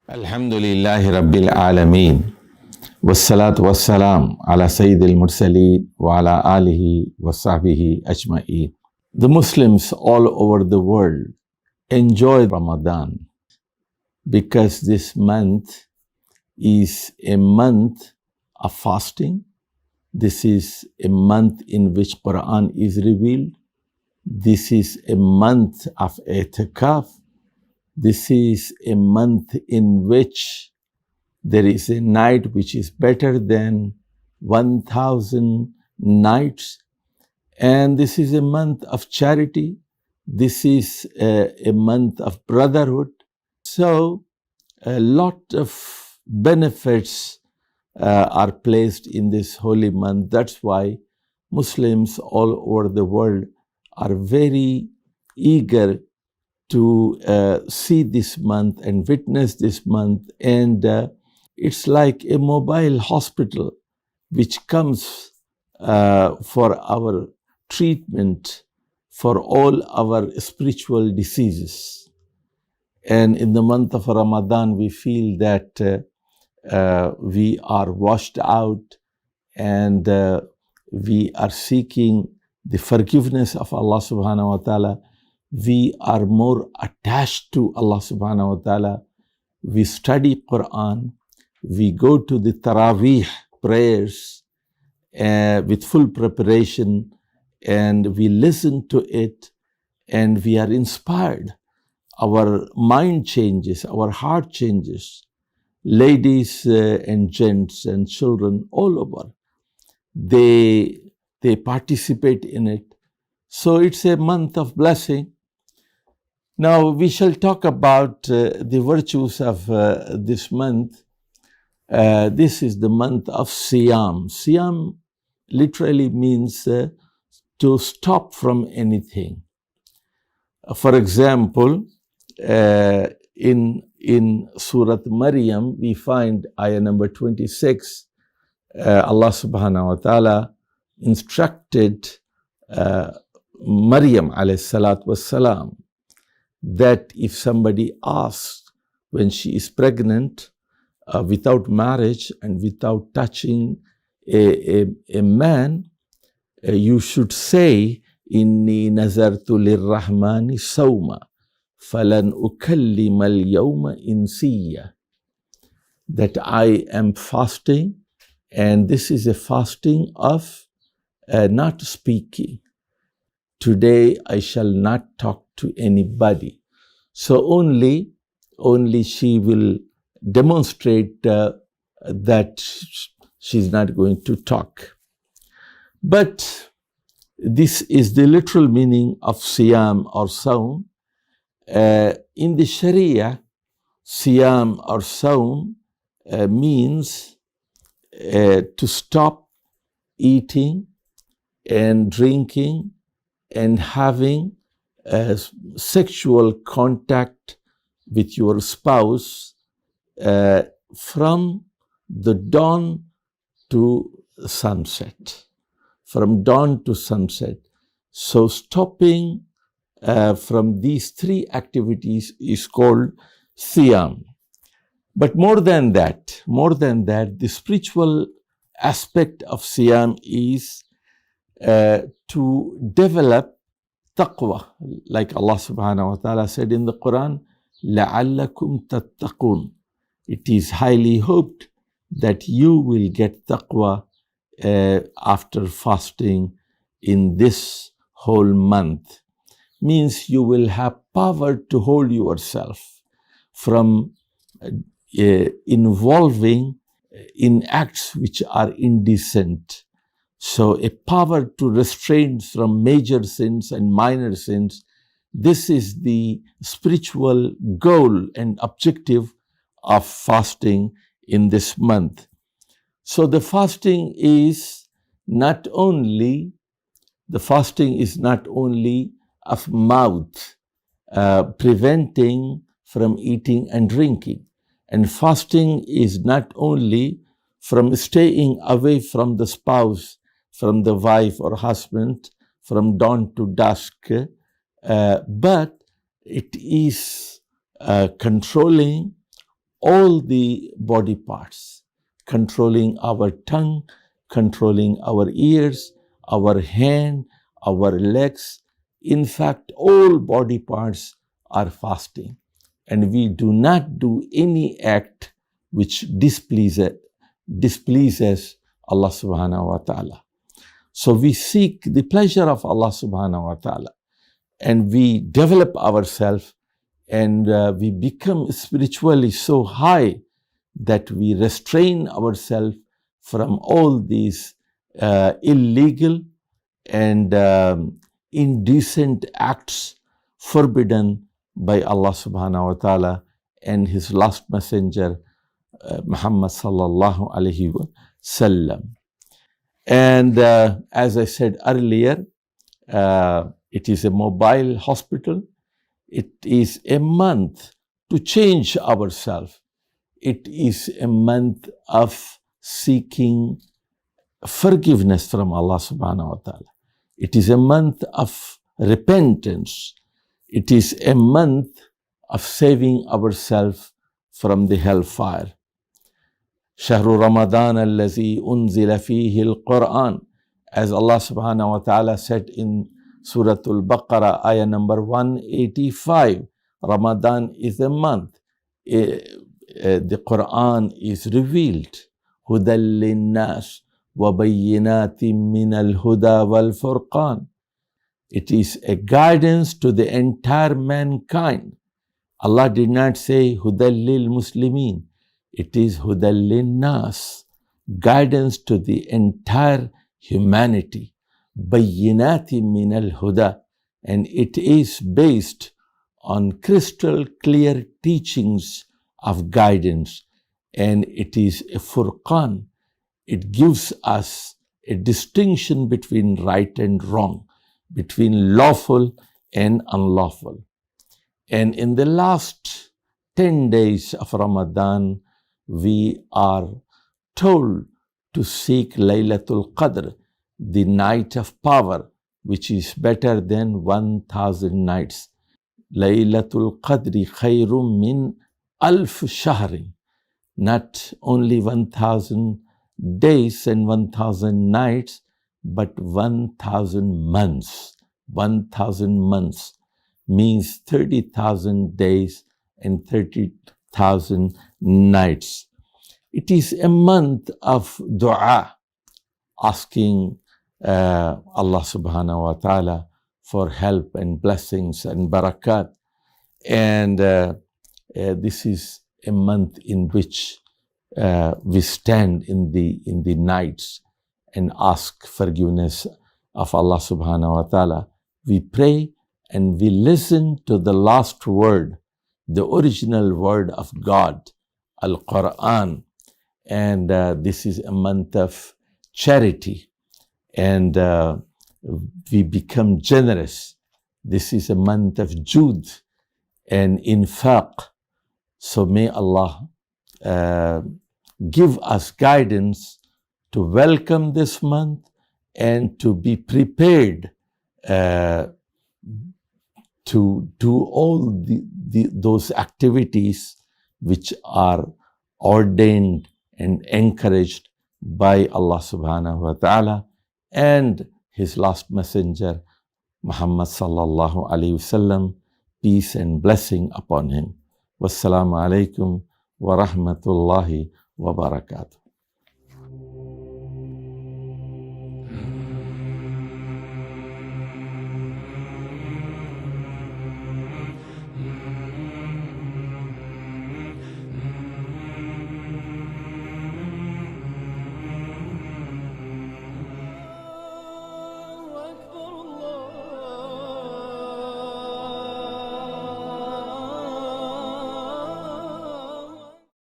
Alhamdulillahi Rabbil Alameen. Wassalatu wassalam ala Sayyidil Mursaleen wa ala alihi wa sahbihi ajma'een. The Muslims all over the world enjoy Ramadan because this month is a month of fasting. This is a month in which Quran is revealed. This is a month of i'tikaf. This is a month in which there is a night which is better than 1,000 nights. And this is a month of charity. This is a month of brotherhood. So a lot of benefits are placed in this holy month. That's why Muslims all over the world are very eager to see this month and witness this month. And it's like a mobile hospital which comes for our treatment for all our spiritual diseases. And in the month of Ramadan, we feel that we are washed out and we are seeking the forgiveness of Allah subhanahu wa ta'ala. We are more attached to Allah subhanahu wa ta'ala. We study Quran. We go to the Taraweeh prayers with full preparation, and we listen to it, and we are inspired. Our mind changes, our heart changes. Ladies and gents and children all over, they participate in it. So it's a month of blessing. Now we shall talk about the virtues of this month. This is the month of Siyam. Siyam literally means to stop from anything. For example, in Surah Maryam, we find ayah number 26, Allah subhanahu wa ta'ala instructed Maryam alayhi salatu wassalam that if somebody asks when she is pregnant without marriage and without touching a man, you should say, Inni nazartu lirrahmani sawma falan ukallima al-yawma insiya, that I am fasting, and this is a fasting of not speaking. Today I shall not talk to anybody. So only she will demonstrate that she's not going to talk. But this is the literal meaning of Siyam or Sawm. In the Sharia, Siyam or Sawm means to stop eating and drinking and having sexual contact with your spouse from the dawn to sunset. From dawn to sunset. So stopping from these three activities is called Siyam. But more than that, the spiritual aspect of Siyam is to develop taqwa, like Allah subhanahu wa ta'ala said in the Quran, لَعَلَّكُمْ تَتَّقُونَ. It is highly hoped that you will get taqwa after fasting in this whole month. Means you will have power to hold yourself from involving in acts which are indecent. So a power to restrain from major sins and minor sins. This is the spiritual goal and objective of fasting in this month. So the fasting is not only of mouth, preventing from eating and drinking. And fasting is not only from staying away from the spouse, from the wife or husband, from dawn to dusk, but it is controlling all the body parts, controlling our tongue, controlling our ears, our hand, our legs. In fact, all body parts are fasting. And we do not do any act which displeases Allah subhanahu wa ta'ala. So we seek the pleasure of Allah subhanahu wa ta'ala, and we develop ourselves, and we become spiritually so high that we restrain ourselves from all these illegal and indecent acts forbidden by Allah subhanahu wa ta'ala and His last messenger, Muhammad sallallahu alayhi wa sallam. And as I said earlier, it is a mobile hospital. It is a month to change ourselves. It is a month of seeking forgiveness from Allah subhanahu wa ta'ala. It is a month of repentance. It is a month of saving ourselves from the hellfire. شهر رمضان الذي أنزل فيه القرآن, as Allah subhanahu wa ta'ala said in Surah Al-Baqarah, ayah number 185, Ramadan is a month. The Quran is revealed. هُدًى لِلنَّاسِ وَبَيِّنَاتٍ مِّنَ الْهُدَى وَالْفُرْقَانِ. It is a guidance to the entire mankind. Allah did not say هُدًى لِلْمُسْلِمِينَ. It is هُدًى لِلنَّاسِ, guidance to the entire humanity. بَيِّنَاتٍ مِّنَ الْهُدَى. And it is based on crystal clear teachings of guidance. And it is a furqan. It gives us a distinction between right and wrong, between lawful and unlawful. And in the last 10 days of Ramadan, we are told to seek Laylatul Qadr, the night of power, which is better than 1,000 nights. Laylatul Qadri khayrum min alf shahrin. Not only 1,000 days and 1,000 nights, but 1,000 months. 1,000 months means 30,000 days and 30,000 nights. It is a month of dua, asking Allah subhanahu wa ta'ala for help and blessings and barakat. And this is a month in which we stand in the nights and ask forgiveness of Allah subhanahu wa ta'ala. We pray and we listen to the last word, the original word of God, Al-Quran. And this is a month of charity, and we become generous. This is a month of jud and infaq. So may Allah give us guidance to welcome this month and to be prepared to do all those activities which are ordained and encouraged by Allah subhanahu wa ta'ala and His last messenger, Muhammad sallallahu alayhi wasallam, peace and blessing upon him. Wassalamu alaikum wa rahmatullahi wa barakatuh.